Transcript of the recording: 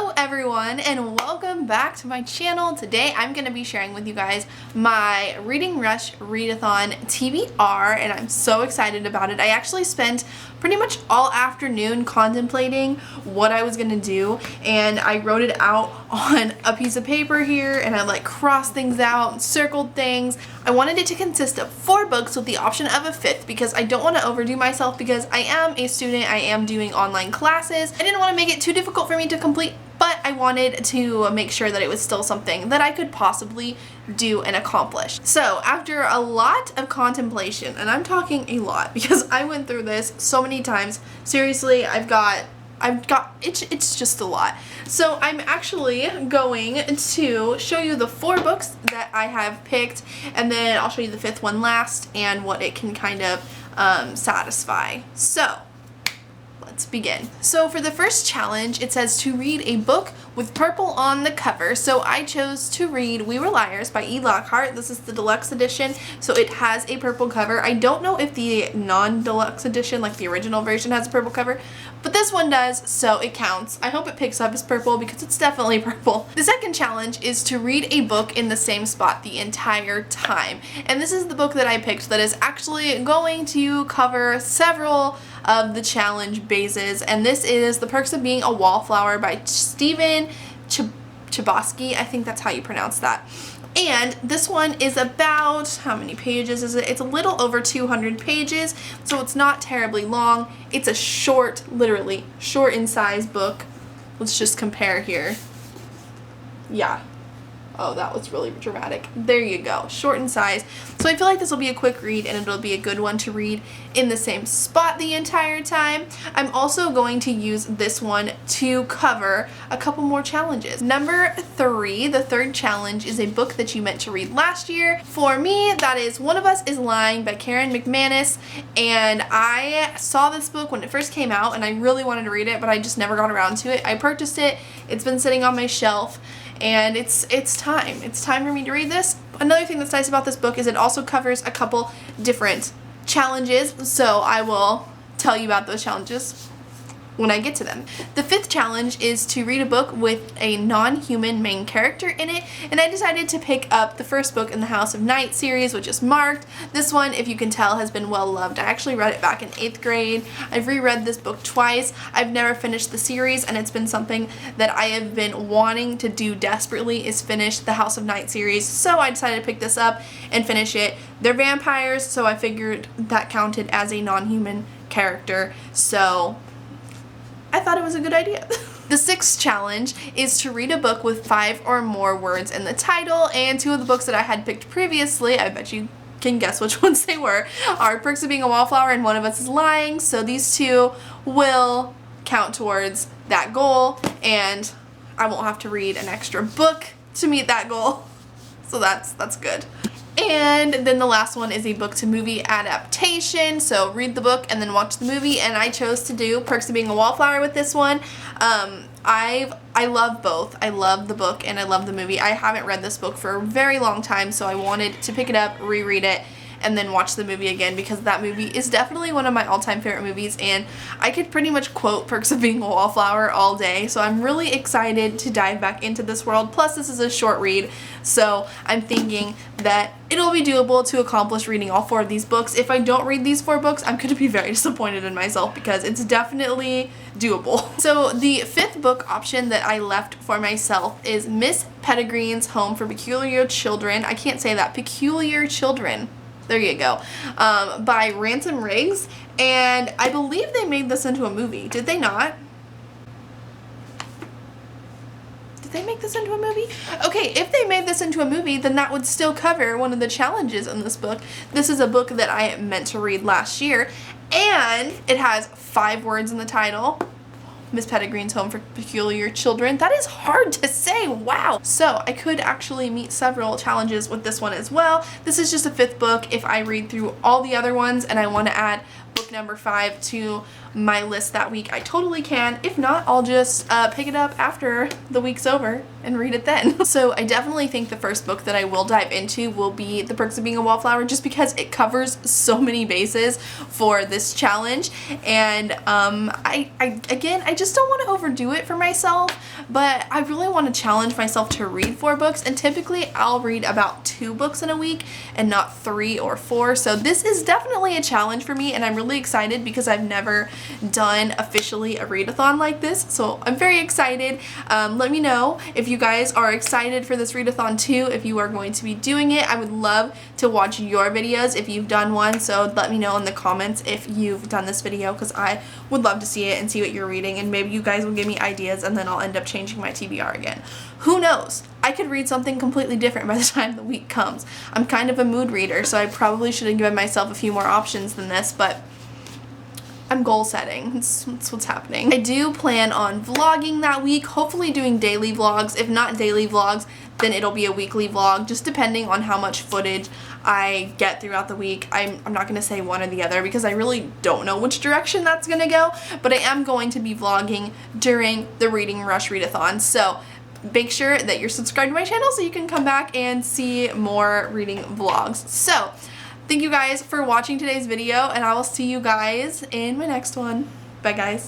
Hello everyone and welcome back to my channel. Today I'm going to be sharing with you guys my Reading Rush Readathon TBR and I'm so excited about it. I actually spent pretty much all afternoon contemplating what I was going to do, and I wrote it out on a piece of paper here and I like crossed things out and circled things. I wanted it to consist of 4 books with the option of a 5th because I don't want to overdo myself because I am a student, I am doing online classes. I didn't want to make it too difficult for me to complete, but I wanted to make sure that it was still something that I could possibly do and accomplish. So after a lot of contemplation, and I'm talking a lot because I went through this so many times, seriously, it's just a lot. So I'm actually going to show you the 4 books that I have picked, and then I'll show you the 5th one last and what it can kind of satisfy. So let's begin. So for the first challenge, it says to read a book with purple on the cover. So I chose to read We Were Liars by E. Lockhart. This is the deluxe edition, so it has a purple cover. I don't know if the non-deluxe edition, like the original version, has a purple cover, but this one does, so it counts. I hope it picks up as purple because it's definitely purple. The second challenge is to read a book in the same spot the entire time. And this is the book that I picked that is actually going to cover several of the challenge bases, and this is The Perks of Being a Wallflower by Stephen Chbosky. I think that's how you pronounce that. And this one is about, how many pages is it? It's a little over 200 pages, so it's not terribly long. It's a short, literally short in size book. Let's just compare here. Yeah. Oh, that was really dramatic. There you go. Short in size. So I feel like this will be a quick read and it'll be a good one to read in the same spot the entire time. I'm also going to use this one to cover a couple more challenges. Number 3, the third challenge, is a book that you meant to read last year. For me, that is One of Us is Lying by Karen McManus, and I saw this book when it first came out and I really wanted to read it, but I just never got around to it. I purchased it. It's been sitting on my shelf. And it's time. It's time for me to read this. Another thing that's nice about this book is it also covers a couple different challenges, so I will tell you about those challenges when I get to them. The 5th challenge is to read a book with a non-human main character in it, and I decided to pick up the first book in the House of Night series, which is Marked. This one, if you can tell, has been well loved. I actually read it back in 8th grade. I've reread this book twice. I've never finished the series, and it's been something that I have been wanting to do desperately, is finish the House of Night series, so I decided to pick this up and finish it. They're vampires, so I figured that counted as a non-human character, so I thought it was a good idea. The 6th challenge is to read a book with 5 or more words in the title, and 2 of the books that I had picked previously, I bet you can guess which ones they were, are Perks of Being a Wallflower and One of Us is Lying, so these 2 will count towards that goal, and I won't have to read an extra book to meet that goal, so that's good. And then the last one is a book to movie adaptation, so read the book and then watch the movie, and I chose to do Perks of Being a Wallflower with this one. I love both. I love the book and I love the movie. I haven't read this book for a very long time, so I wanted to pick it up, reread it, and then watch the movie again because that movie is definitely one of my all-time favorite movies, and I could pretty much quote Perks of Being a Wallflower all day, so I'm really excited to dive back into this world. Plus this is a short read, so I'm thinking that it'll be doable to accomplish reading all 4 of these books. If I don't read these 4 books, I'm going to be very disappointed in myself because it's definitely doable. So the 5th book option that I left for myself is Miss Pettigreen's Home for Peculiar Children. I can't say that. Peculiar Children. There you go. By Ransom Riggs, and I believe they made this into a movie. Did they not? Did they make this into a movie? Okay, if they made this into a movie, then that would still cover one of the challenges in this book. This is a book that I meant to read last year, and it has 5 words in the title. Miss Pettigreen's Home for Peculiar Children. That is hard to say, wow. So I could actually meet several challenges with this one as well. This is just a 5th book. If I read through all the other ones and I want to add book number 5 to my list that week, I totally can. If not, I'll just pick it up after the week's over and read it then. So I definitely think the first book that I will dive into will be The Perks of Being a Wallflower, just because it covers so many bases for this challenge. And I just don't want to overdo it for myself, but I really want to challenge myself to read 4 books, and typically I'll read about 2 books in a week and not 3 or 4. So this is definitely a challenge for me, and I'm really excited because I've never done officially a readathon like this, so I'm very excited. Let me know if you guys are excited for this readathon too, if you are going to be doing it. I would love to watch your videos if you've done one, so let me know in the comments if you've done this video, because I would love to see it and see what you're reading, and maybe you guys will give me ideas and then I'll end up changing my TBR again. Who knows? I could read something completely different by the time the week comes. I'm kind of a mood reader, so I probably should have given myself a few more options than this, but I'm goal setting. That's what's happening. I do plan on vlogging that week, hopefully doing daily vlogs. If not daily vlogs, then it'll be a weekly vlog, just depending on how much footage I get throughout the week. I'm not going to say one or the other because I really don't know which direction that's going to go, but I am going to be vlogging during the Reading Rush Readathon. So make sure that you're subscribed to my channel so you can come back and see more reading vlogs. So thank you guys for watching today's video, and I will see you guys in my next one. Bye guys.